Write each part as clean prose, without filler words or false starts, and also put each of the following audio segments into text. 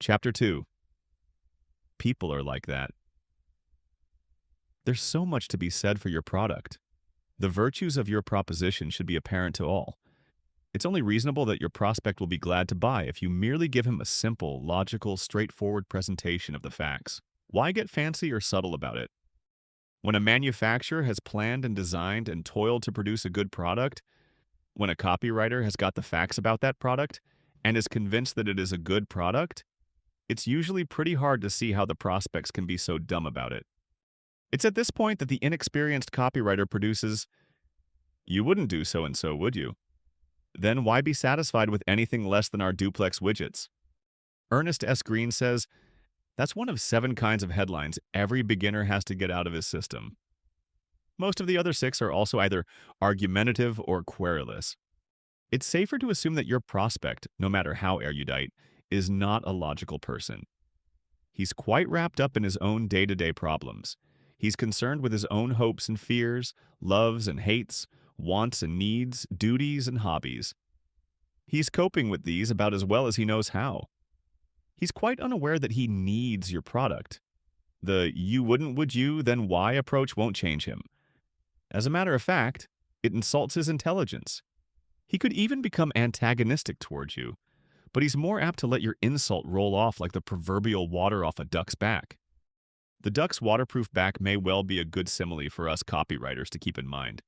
Chapter 2. People are like that. There's so much to be said for your product. The virtues of your proposition should be apparent to all. It's only reasonable that your prospect will be glad to buy if you merely give him a simple, logical, straightforward presentation of the facts. Why get fancy or subtle about it? When a manufacturer has planned and designed and toiled to produce a good product, when a copywriter has got the facts about that product and is convinced that it is a good product, it's usually pretty hard to see how the prospects can be so dumb about it. It's at this point that the inexperienced copywriter produces, "You wouldn't do so-and-so, would you? Then why be satisfied with anything less than our duplex widgets?" Ernest S. Green says, "That's one of 7 kinds of headlines every beginner has to get out of his system. Most of the other 6 are also either argumentative or querulous. It's safer to assume that your prospect, no matter how erudite, is not a logical person. He's quite wrapped up in his own day-to-day problems. He's concerned with his own hopes and fears, loves and hates, wants and needs, duties and hobbies. He's coping with these about as well as he knows how. He's quite unaware that he needs your product. The 'you wouldn't, would you, then why' approach won't change him. As a matter of fact, it insults his intelligence. He could even become antagonistic towards you, but he's more apt to let your insult roll off like the proverbial water off a duck's back. The duck's waterproof back may well be a good simile for us copywriters to keep in mind.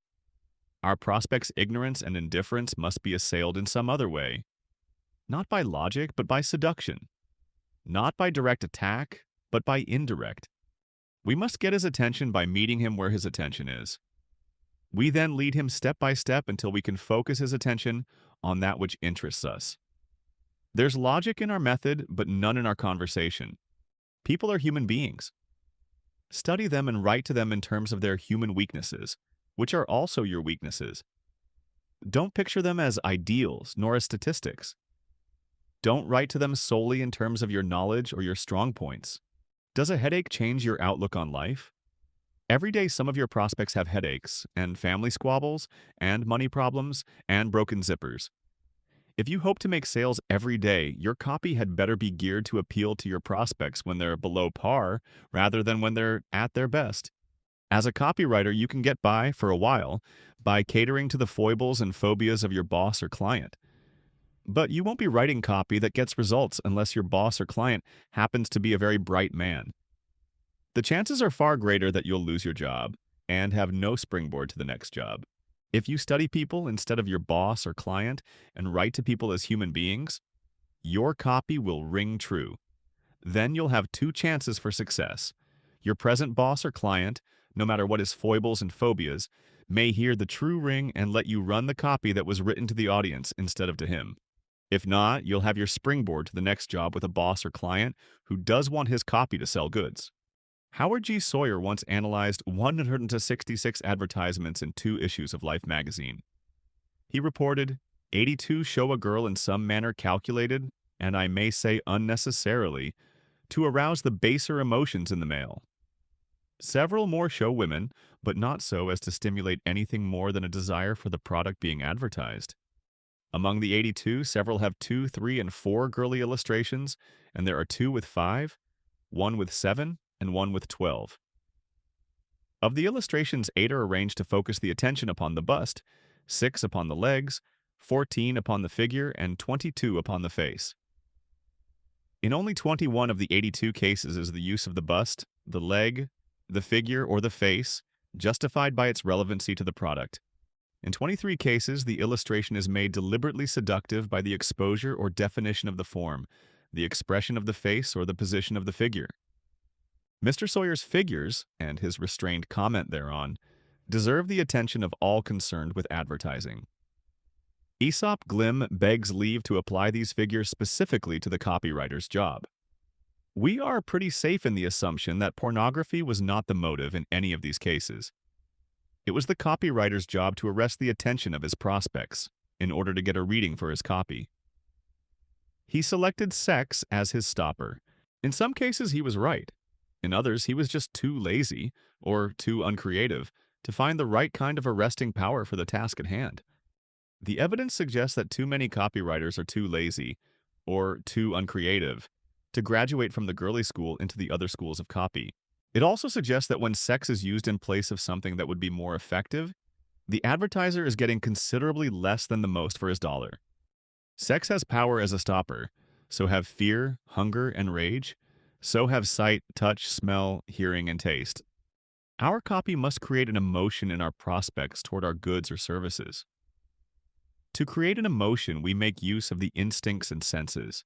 Our prospect's ignorance and indifference must be assailed in some other way. Not by logic, but by seduction. Not by direct attack, but by indirect. We must get his attention by meeting him where his attention is. We then lead him step by step until we can focus his attention on that which interests us. There's logic in our method, but none in our conversation. People are human beings. Study them and write to them in terms of their human weaknesses, which are also your weaknesses. Don't picture them as ideals, nor as statistics. Don't write to them solely in terms of your knowledge or your strong points. Does a headache change your outlook on life? Every day some of your prospects have headaches, and family squabbles, and money problems, and broken zippers. If you hope to make sales every day, your copy had better be geared to appeal to your prospects when they're below par rather than when they're at their best. As a copywriter, you can get by, for a while, by catering to the foibles and phobias of your boss or client. But you won't be writing copy that gets results unless your boss or client happens to be a very bright man. The chances are far greater that you'll lose your job and have no springboard to the next job. If you study people instead of your boss or client and write to people as human beings, your copy will ring true. Then you'll have 2 chances for success. Your present boss or client, no matter what his foibles and phobias, may hear the true ring and let you run the copy that was written to the audience instead of to him. If not, you'll have your springboard to the next job with a boss or client who does want his copy to sell goods. Howard G. Sawyer once analyzed 166 advertisements in 2 issues of Life magazine. He reported, 82 show a girl in some manner calculated, and I may say unnecessarily, to arouse the baser emotions in the male. Several more show women, but not so as to stimulate anything more than a desire for the product being advertised. Among the 82, several have 2, 3, and 4 girly illustrations, and there are 2 with 5, 1 with 7, and 1 with 12. Of the illustrations, 8 are arranged to focus the attention upon the bust, 6 upon the legs, 14 upon the figure, and 22 upon the face. In only 21 of the 82 cases is the use of the bust, the leg, the figure, or the face justified by its relevancy to the product. In 23 cases, the illustration is made deliberately seductive by the exposure or definition of the form, the expression of the face, or the position of the figure. Mr. Sawyer's figures, and his restrained comment thereon, deserve the attention of all concerned with advertising. Aesop Glim begs leave to apply these figures specifically to the copywriter's job. We are pretty safe in the assumption that pornography was not the motive in any of these cases. It was the copywriter's job to arrest the attention of his prospects in order to get a reading for his copy. He selected sex as his stopper. In some cases, he was right. In others, he was just too lazy, or too uncreative, to find the right kind of arresting power for the task at hand. The evidence suggests that too many copywriters are too lazy, or too uncreative, to graduate from the girly school into the other schools of copy. It also suggests that when sex is used in place of something that would be more effective, the advertiser is getting considerably less than the most for his dollar. Sex has power as a stopper. So have fear, hunger, and rage. So have sight, touch, smell, hearing, and taste. Our copy must create an emotion in our prospects toward our goods or services. To create an emotion, we make use of the instincts and senses,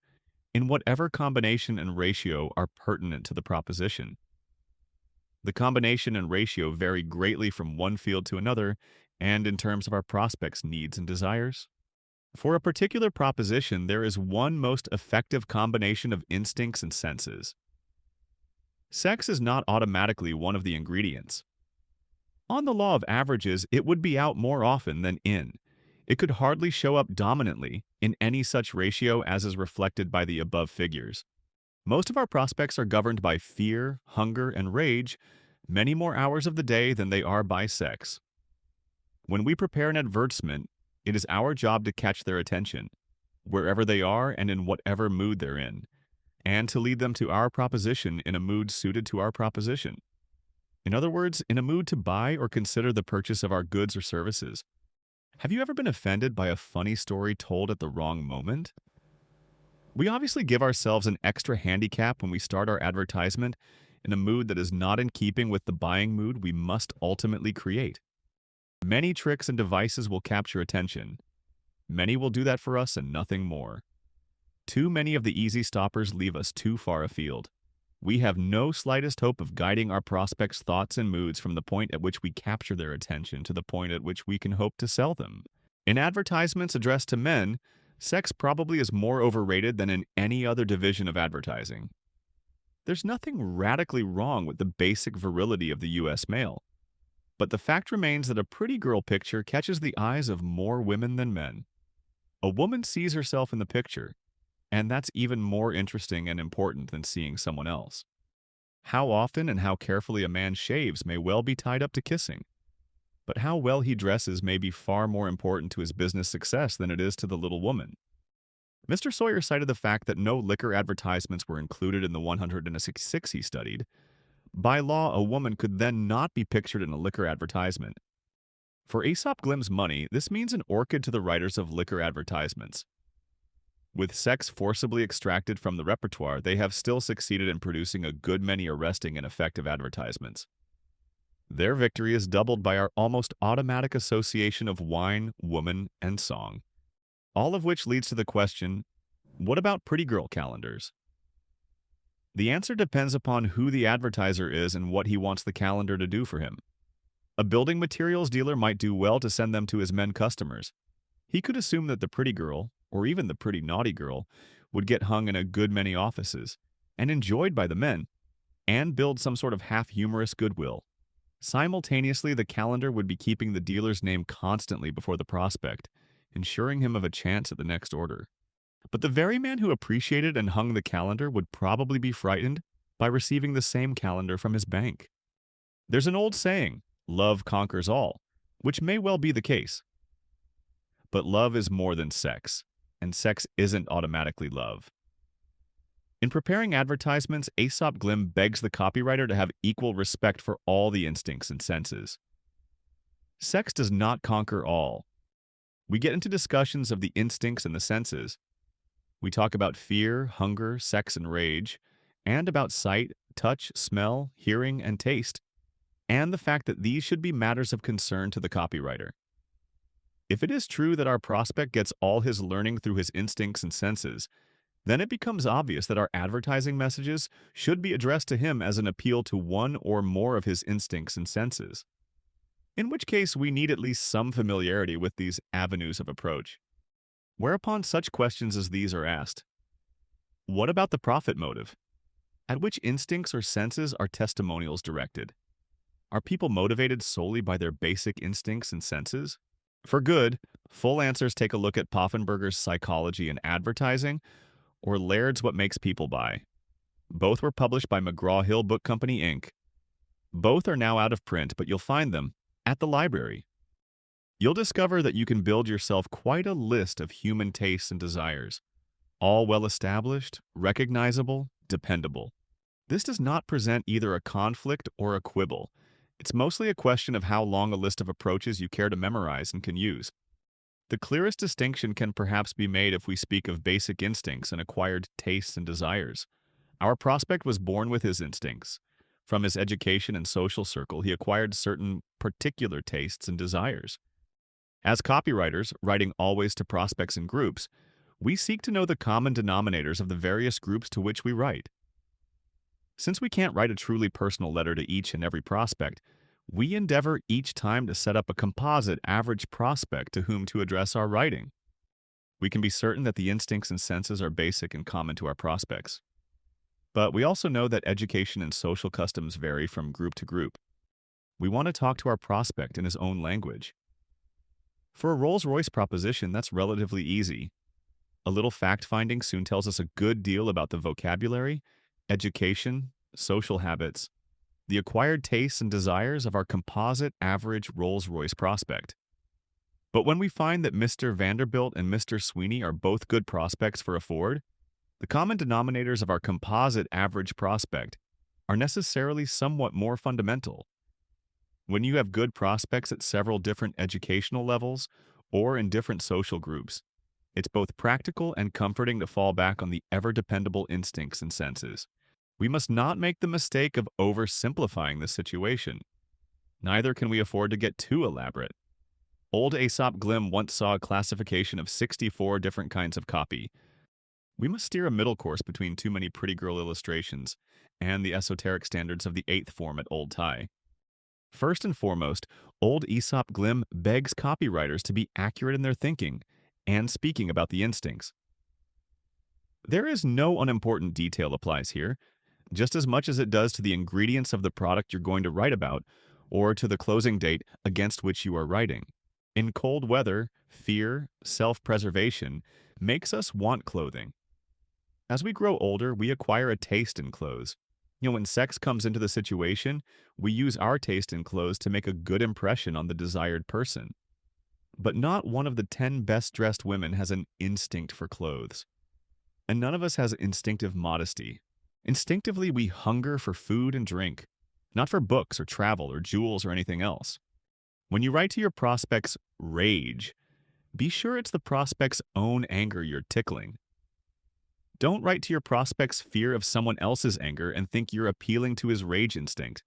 in whatever combination and ratio are pertinent to the proposition. The combination and ratio vary greatly from one field to another and in terms of our prospects' needs and desires. For a particular proposition, there is one most effective combination of instincts and senses. Sex is not automatically one of the ingredients. On the law of averages, it would be out more often than in. It could hardly show up dominantly in any such ratio as is reflected by the above figures. Most of our prospects are governed by fear, hunger, and rage many more hours of the day than they are by sex. When we prepare an advertisement, it is our job to catch their attention, wherever they are and in whatever mood they're in, and to lead them to our proposition in a mood suited to our proposition. In other words, in a mood to buy or consider the purchase of our goods or services. Have you ever been offended by a funny story told at the wrong moment? We obviously give ourselves an extra handicap when we start our advertisement in a mood that is not in keeping with the buying mood we must ultimately create. Many tricks and devices will capture attention. Many will do that for us and nothing more. Too many of the easy stoppers leave us too far afield. We have no slightest hope of guiding our prospects' thoughts and moods from the point at which we capture their attention to the point at which we can hope to sell them. In advertisements addressed to men, sex probably is more overrated than in any other division of advertising. There's nothing radically wrong with the basic virility of the U.S. male, but the fact remains that a pretty girl picture catches the eyes of more women than men. A woman sees herself in the picture, and that's even more interesting and important than seeing someone else. How often and how carefully a man shaves may well be tied up to kissing, but how well he dresses may be far more important to his business success than it is to the little woman. Mr. Sawyer cited the fact that no liquor advertisements were included in the 166 he studied. By law, a woman could then not be pictured in a liquor advertisement. For Aesop Glim's money, this means an orchid to the writers of liquor advertisements. With sex forcibly extracted from the repertoire, they have still succeeded in producing a good many arresting and effective advertisements. Their victory is doubled by our almost automatic association of wine, woman, and song. All of which leads to the question, what about pretty girl calendars? The answer depends upon who the advertiser is and what he wants the calendar to do for him. A building materials dealer might do well to send them to his men customers. He could assume that the pretty girl, or even the pretty naughty girl, would get hung in a good many offices, and enjoyed by the men, and build some sort of half-humorous goodwill. Simultaneously, the calendar would be keeping the dealer's name constantly before the prospect, ensuring him of a chance at the next order. But the very man who appreciated and hung the calendar would probably be frightened by receiving the same calendar from his bank. There's an old saying, love conquers all, which may well be the case. But love is more than sex, and sex isn't automatically love. In preparing advertisements, Aesop Glim begs the copywriter to have equal respect for all the instincts and senses. Sex does not conquer all. We get into discussions of the instincts and the senses. We talk about fear, hunger, sex, and rage, and about sight, touch, smell, hearing, and taste, and the fact that these should be matters of concern to the copywriter. If it is true that our prospect gets all his learning through his instincts and senses, then it becomes obvious that our advertising messages should be addressed to him as an appeal to one or more of his instincts and senses. In which case, we need at least some familiarity with these avenues of approach. Whereupon such questions as these are asked. What about the profit motive? At which instincts or senses are testimonials directed? Are people motivated solely by their basic instincts and senses? For good, full answers take a look at Poffenberger's Psychology and Advertising or Laird's What Makes People Buy. Both were published by McGraw-Hill Book Company, Inc. Both are now out of print, but you'll find them at the library. You'll discover that you can build yourself quite a list of human tastes and desires, all well established, recognizable, dependable. This does not present either a conflict or a quibble. It's mostly a question of how long a list of approaches you care to memorize and can use. The clearest distinction can perhaps be made if we speak of basic instincts and acquired tastes and desires. Our prospect was born with his instincts. From his education and social circle, he acquired certain particular tastes and desires. As copywriters, writing always to prospects in groups, we seek to know the common denominators of the various groups to which we write. Since we can't write a truly personal letter to each and every prospect, we endeavor each time to set up a composite average prospect to whom to address our writing. We can be certain that the instincts and senses are basic and common to our prospects. But we also know that education and social customs vary from group to group. We want to talk to our prospect in his own language. For a Rolls-Royce proposition, that's relatively easy. A little fact-finding soon tells us a good deal about the vocabulary, education, social habits, the acquired tastes and desires of our composite average Rolls-Royce prospect. But when we find that Mr. Vanderbilt and Mr. Sweeney are both good prospects for a Ford, the common denominators of our composite average prospect are necessarily somewhat more fundamental. When you have good prospects at several different educational levels or in different social groups, it's both practical and comforting to fall back on the ever-dependable instincts and senses. We must not make the mistake of oversimplifying the situation. Neither can we afford to get too elaborate. Old Aesop Glim once saw a classification of 64 different kinds of copy. We must steer a middle course between too many pretty girl illustrations and the esoteric standards of the 8th form at Old Tie. First and foremost, old Aesop Glim begs copywriters to be accurate in their thinking and speaking about the instincts. There is no unimportant detail applies here, just as much as it does to the ingredients of the product you're going to write about or to the closing date against which you are writing. In cold weather, fear, self-preservation makes us want clothing. As we grow older, we acquire a taste in clothes. When sex comes into the situation, we use our taste in clothes to make a good impression on the desired person. But not one of the 10 best-dressed women has an instinct for clothes. And none of us has instinctive modesty. Instinctively, we hunger for food and drink, not for books or travel or jewels or anything else. When you write to your prospect's rage, be sure it's the prospect's own anger you're tickling. Don't write to your prospect's fear of someone else's anger and think you're appealing to his rage instinct.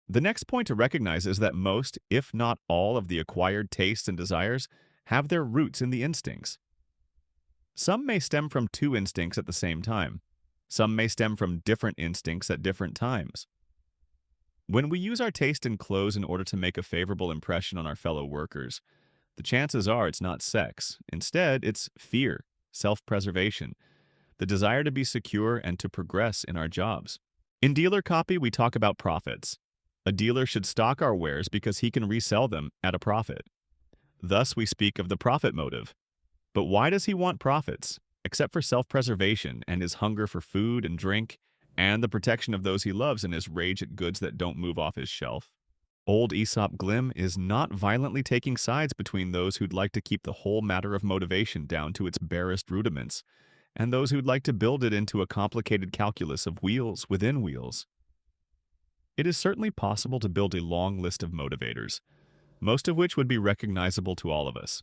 The next point to recognize is that most, if not all, of the acquired tastes and desires have their roots in the instincts. Some may stem from two instincts at the same time. Some may stem from different instincts at different times. When we use our taste in clothes in order to make a favorable impression on our fellow workers, the chances are it's not sex. Instead, it's fear, self-preservation, the desire to be secure and to progress in our jobs. In dealer copy, we talk about profits. A dealer should stock our wares because he can resell them at a profit. Thus, we speak of the profit motive. But why does he want profits, except for self-preservation and his hunger for food and drink, and the protection of those he loves and his rage at goods that don't move off his shelf? Old Aesop Glim is not violently taking sides between those who'd like to keep the whole matter of motivation down to its barest rudiments, and those who'd like to build it into a complicated calculus of wheels within wheels. It is certainly possible to build a long list of motivators, most of which would be recognizable to all of us.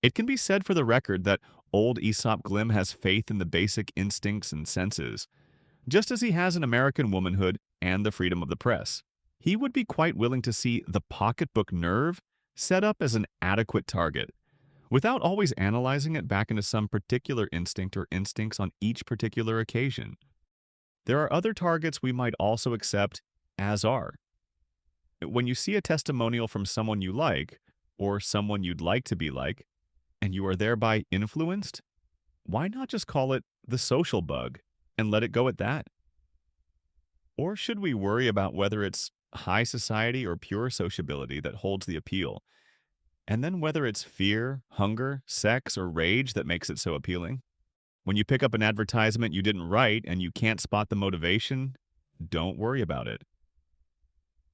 It can be said for the record that old Aesop Glim has faith in the basic instincts and senses, just as he has in American womanhood and the freedom of the press. He would be quite willing to see the pocketbook nerve set up as an adequate target, without always analyzing it back into some particular instinct or instincts on each particular occasion. There are other targets we might also accept as are. When you see a testimonial from someone you like, or someone you'd like to be like, and you are thereby influenced, why not just call it the social bug and let it go at that? Or should we worry about whether it's high society or pure sociability that holds the appeal, and then whether it's fear, hunger, sex, or rage that makes it so appealing? When you pick up an advertisement you didn't write and you can't spot the motivation, don't worry about it.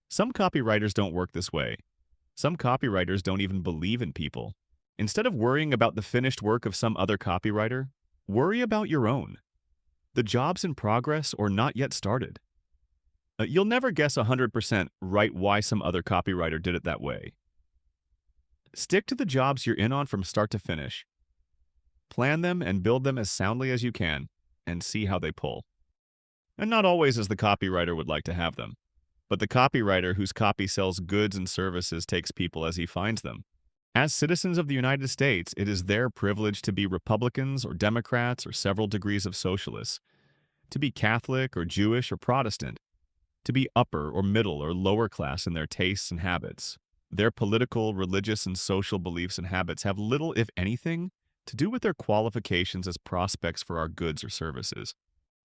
Some copywriters don't work this way. Some copywriters don't even believe in people. Instead of worrying about the finished work of some other copywriter, worry about your own. the job's in progress or not yet started. You'll never guess 100% right why some other copywriter did it that way. Stick to the jobs you're in on from start to finish. Plan them and build them as soundly as you can, and see how they pull. And not always as the copywriter would like to have them, but the copywriter whose copy sells goods and services takes people as he finds them. As citizens of the United States, it is their privilege to be Republicans or Democrats or several degrees of socialists, to be Catholic or Jewish or Protestant, to be upper or middle or lower class in their tastes and habits. Their political, religious, and social beliefs and habits have little, if anything, to do with their qualifications as prospects for our goods or services.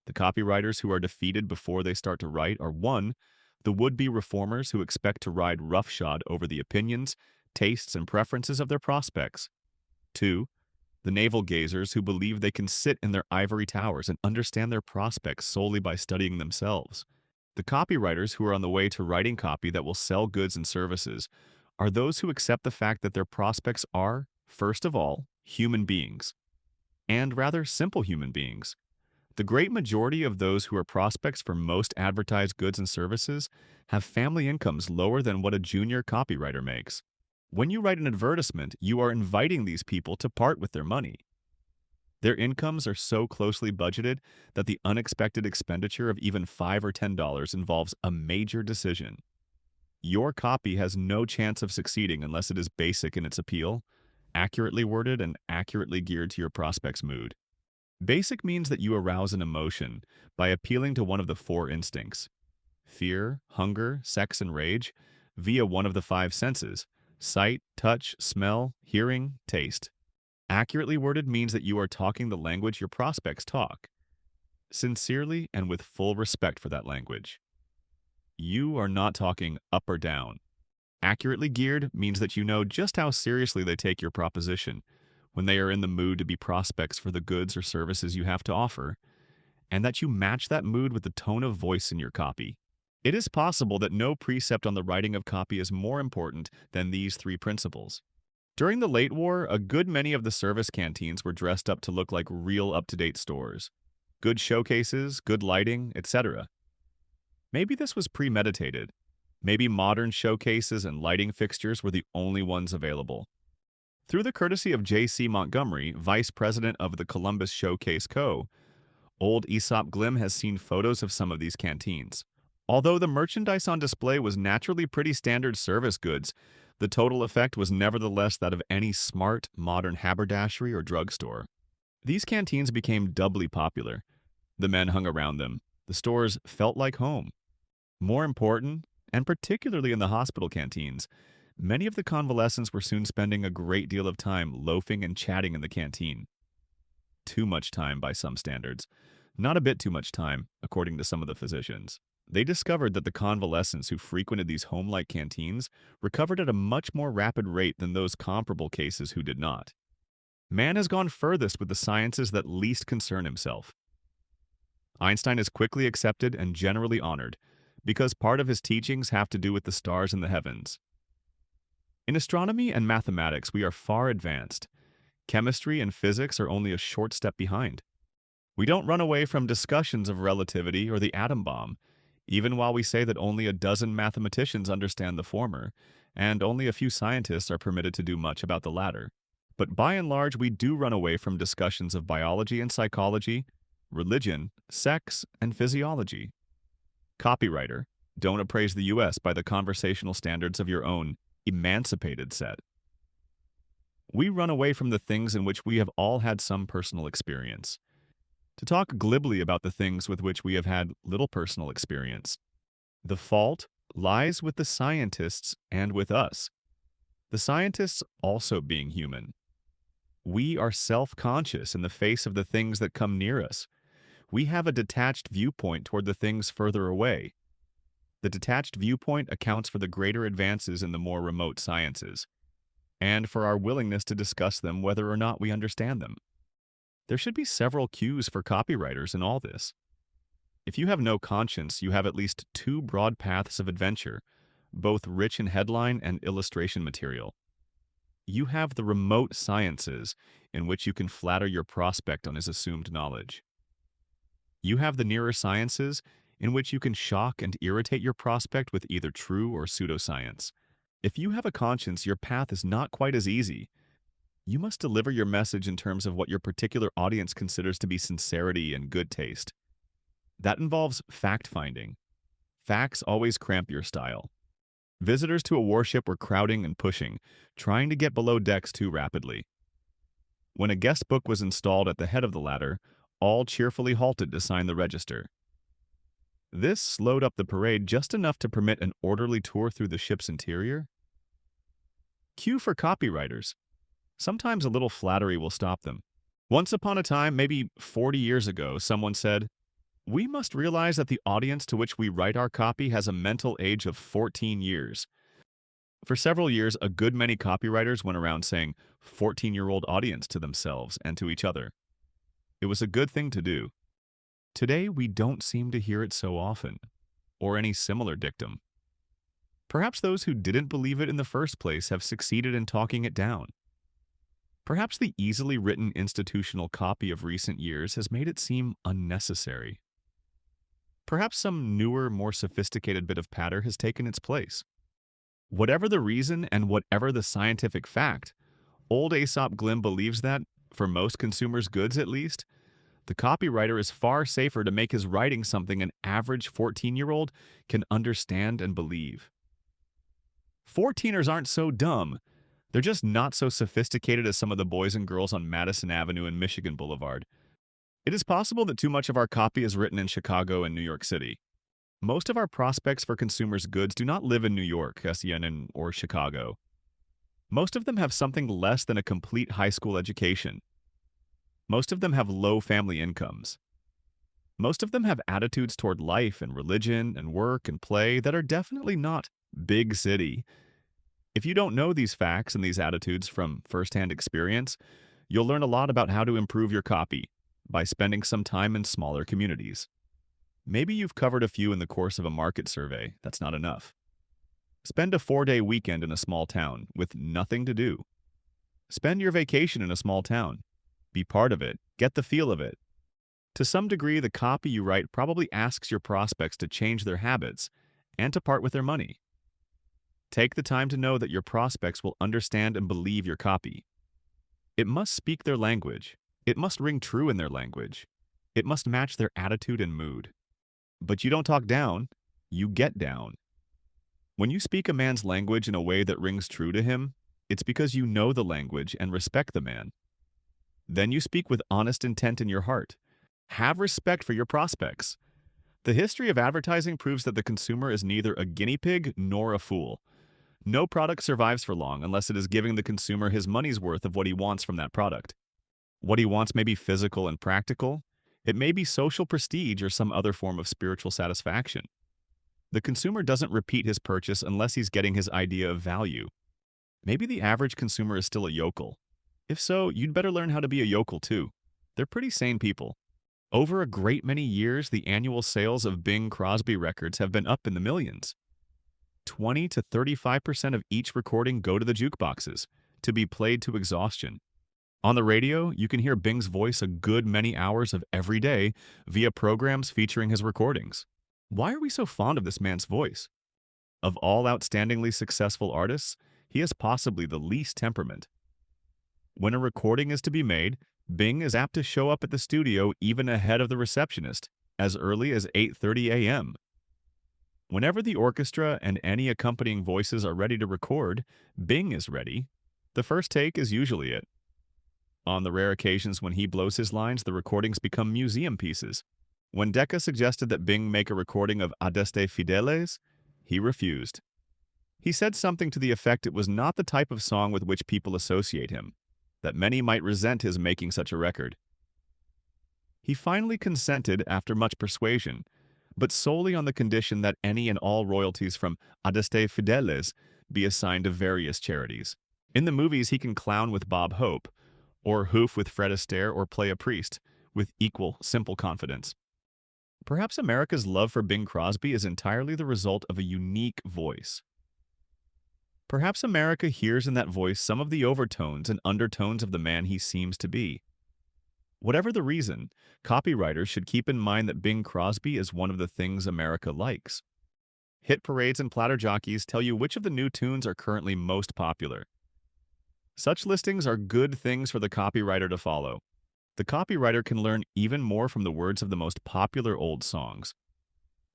The copywriters who are defeated before they start to write are 1. The would-be reformers who expect to ride roughshod over the opinions, tastes, and preferences of their prospects. 2. The navel-gazers who believe they can sit in their ivory towers and understand their prospects solely by studying themselves. The copywriters who are on the way to writing copy that will sell goods and services are those who accept the fact that their prospects are, first of all, human beings, and rather simple human beings. The great majority of those who are prospects for most advertised goods and services have family incomes lower than what a junior copywriter makes. When you write an advertisement, you are inviting these people to part with their money. Their incomes are so closely budgeted that the unexpected expenditure of even $5 or $10 involves a major decision. Your copy has no chance of succeeding unless it is basic in its appeal, accurately worded, and accurately geared to your prospect's mood. Basic means that you arouse an emotion by appealing to one of the 4 instincts: fear, hunger, sex, and rage, via one of the 5 senses: sight, touch, smell, hearing, taste. Accurately worded means that you are talking the language your prospects talk, sincerely and with full respect for that language. You are not talking up or down. Accurately geared means that you know just how seriously they take your proposition when they are in the mood to be prospects for the goods or services you have to offer, and that you match that mood with the tone of voice in your copy. It is possible that no precept on the writing of copy is more important than these 3 principles. During the late war, a good many of the service canteens were dressed up to look like real up-to-date stores. Good showcases, good lighting, etc. Maybe this was premeditated. Maybe modern showcases and lighting fixtures were the only ones available. Through the courtesy of J.C. Montgomery, vice president of the Columbus Showcase Co., old Aesop Glim has seen photos of some of these canteens. Although the merchandise on display was naturally pretty standard service goods, the total effect was nevertheless that of any smart, modern haberdashery or drugstore. These canteens became doubly popular. The men hung around them. The stores felt like home. More important, and particularly in the hospital canteens, many of the convalescents were soon spending a great deal of time loafing and chatting in the canteen. Too much time by some standards. Not a bit too much time, according to some of the physicians. They discovered that the convalescents who frequented these home-like canteens recovered at a much more rapid rate than those comparable cases who did not. Man has gone furthest with the sciences that least concern himself. Einstein is quickly accepted and generally honored, because part of his teachings have to do with the stars in the heavens. In astronomy and mathematics, we are far advanced. Chemistry and physics are only a short step behind. We don't run away from discussions of relativity or the atom bomb, even while we say that only a dozen mathematicians understand the former, and only a few scientists are permitted to do much about the latter. But by and large, we do run away from discussions of biology and psychology, religion, sex, and physiology. Copywriter, don't appraise the U.S. by the conversational standards of your own emancipated set. We run away from the things in which we have all had some personal experience, to talk glibly about the things with which we have had little personal experience. The fault lies with the scientists and with us. The scientists also being human. We are self-conscious in the face of the things that come near us. We have a detached viewpoint toward the things further away. The detached viewpoint accounts for the greater advances in the more remote sciences, and for our willingness to discuss them whether or not we understand them. There should be several cues for copywriters in all this. If you have no conscience, you have at least 2 broad paths of adventure, both rich in headline and illustration material. You have the remote sciences, in which you can flatter your prospect on his assumed knowledge. You have the nearer sciences, in which you can shock and irritate your prospect with either true or pseudoscience. If you have a conscience, your path is not quite as easy. You must deliver your message in terms of what your particular audience considers to be sincerity and good taste. That involves fact-finding. Facts always cramp your style. Visitors to a warship were crowding and pushing, trying to get below decks too rapidly. When a guest book was installed at the head of the ladder, all cheerfully halted to sign the register. This slowed up the parade just enough to permit an orderly tour through the ship's interior. Cue for copywriters. Sometimes a little flattery will stop them. Once upon a time, maybe 40 years ago, someone said, "We must realize that the audience to which we write our copy has a mental age of 14 years." For several years, a good many copywriters went around saying 14-year-old audience to themselves and to each other. It was a good thing to do. Today, we don't seem to hear it so often, or any similar dictum. Perhaps those who didn't believe it in the first place have succeeded in talking it down. Perhaps the easily written institutional copy of recent years has made it seem unnecessary. Perhaps some newer, more sophisticated bit of patter has taken its place. Whatever the reason and whatever the scientific fact, old Aesop Glim believes that, for most consumers' goods at least, the copywriter is far safer to make his writing something an average 14-year-old can understand and believe. 14ers aren't so dumb. They're just not so sophisticated as some of the boys and girls on Madison Avenue and Michigan Boulevard. It is possible that too much of our copy is written in Chicago and New York City. Most of our prospects for consumers' goods do not live in New York, SEN, or Chicago. Most of them have something less than a complete high school education. Most of them have low family incomes. Most of them have attitudes toward life and religion and work and play that are definitely not big city. If you don't know these facts and these attitudes from firsthand experience, you'll learn a lot about how to improve your copy by spending some time in smaller communities. Maybe you've covered a few in the course of a market survey. That's not enough. Spend a 4-day weekend in a small town with nothing to do. Spend your vacation in a small town. Be part of it. Get the feel of it. To some degree, the copy you write probably asks your prospects to change their habits and to part with their money. Take the time to know that your prospects will understand and believe your copy. It must speak their language. It must ring true in their language. It must match their attitude and mood. But you don't talk down, you get down. When you speak a man's language in a way that rings true to him, it's because you know the language and respect the man. Then you speak with honest intent in your heart. Have respect for your prospects. The history of advertising proves that the consumer is neither a guinea pig nor a fool. No product survives for long unless it is giving the consumer his money's worth of what he wants from that product. What he wants may be physical and practical. It may be social prestige or some other form of spiritual satisfaction. The consumer doesn't repeat his purchase unless he's getting his idea of value. Maybe the average consumer is still a yokel. If so, you'd better learn how to be a yokel too. They're pretty sane people. Over a great many years, the annual sales of Bing Crosby records have been up in the millions. 20 to 35% of each recording go to the jukeboxes, to be played to exhaustion. On the radio, you can hear Bing's voice a good many hours of every day via programs featuring his recordings. Why are we so fond of this man's voice? Of all outstandingly successful artists, he has possibly the least temperament. When a recording is to be made, Bing is apt to show up at the studio even ahead of the receptionist, as early as 8:30 a.m. Whenever the orchestra and any accompanying voices are ready to record, Bing is ready. The first take is usually it. On the rare occasions when he blows his lines, the recordings become museum pieces. When Decca suggested that Bing make a recording of Adeste Fideles, he refused. He said something to the effect it was not the type of song with which people associate him, that many might resent his making such a record. He finally consented after much persuasion, but solely on the condition that any and all royalties from Adeste Fideles be assigned to various charities. In the movies, he can clown with Bob Hope, or hoof with Fred Astaire, or play a priest, with equal, simple confidence. Perhaps America's love for Bing Crosby is entirely the result of a unique voice. Perhaps America hears in that voice some of the overtones and undertones of the man he seems to be. Whatever the reason, copywriters should keep in mind that Bing Crosby is one of the things America likes. Hit parades and platter jockeys tell you which of the new tunes are currently most popular. Such listings are good things for the copywriter to follow. The copywriter can learn even more from the words of the most popular old songs.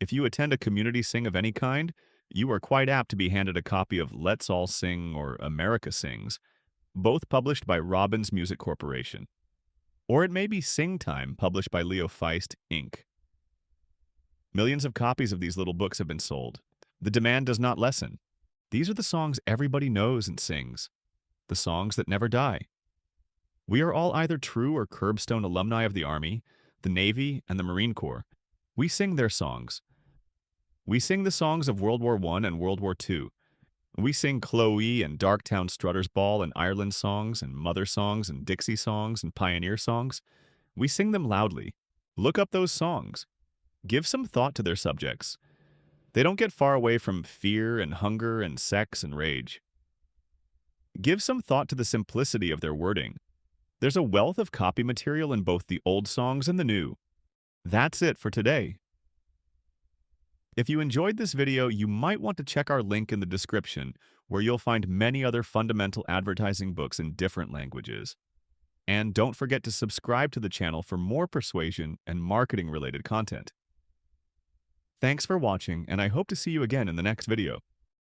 If you attend a community sing of any kind, you are quite apt to be handed a copy of Let's All Sing or America Sings, both published by Robbins Music Corporation. Or it may be Sing Time, published by Leo Feist, Inc. Millions of copies of these little books have been sold. The demand does not lessen. These are the songs everybody knows and sings. The songs that never die. We are all either true or curbstone alumni of the Army, the Navy, and the Marine Corps. We sing their songs. We sing the songs of World War I and World War II. We sing Chloe and Darktown Strutter's Ball and Ireland songs and Mother songs and Dixie songs and Pioneer songs. We sing them loudly. Look up those songs. Give some thought to their subjects. They don't get far away from fear and hunger and sex and rage. Give some thought to the simplicity of their wording. There's a wealth of copy material in both the old songs and the new. That's it for today. If you enjoyed this video, you might want to check our link in the description, where you'll find many other fundamental advertising books in different languages. And don't forget to subscribe to the channel for more persuasion and marketing-related content. Thanks for watching, and I hope to see you again in the next video.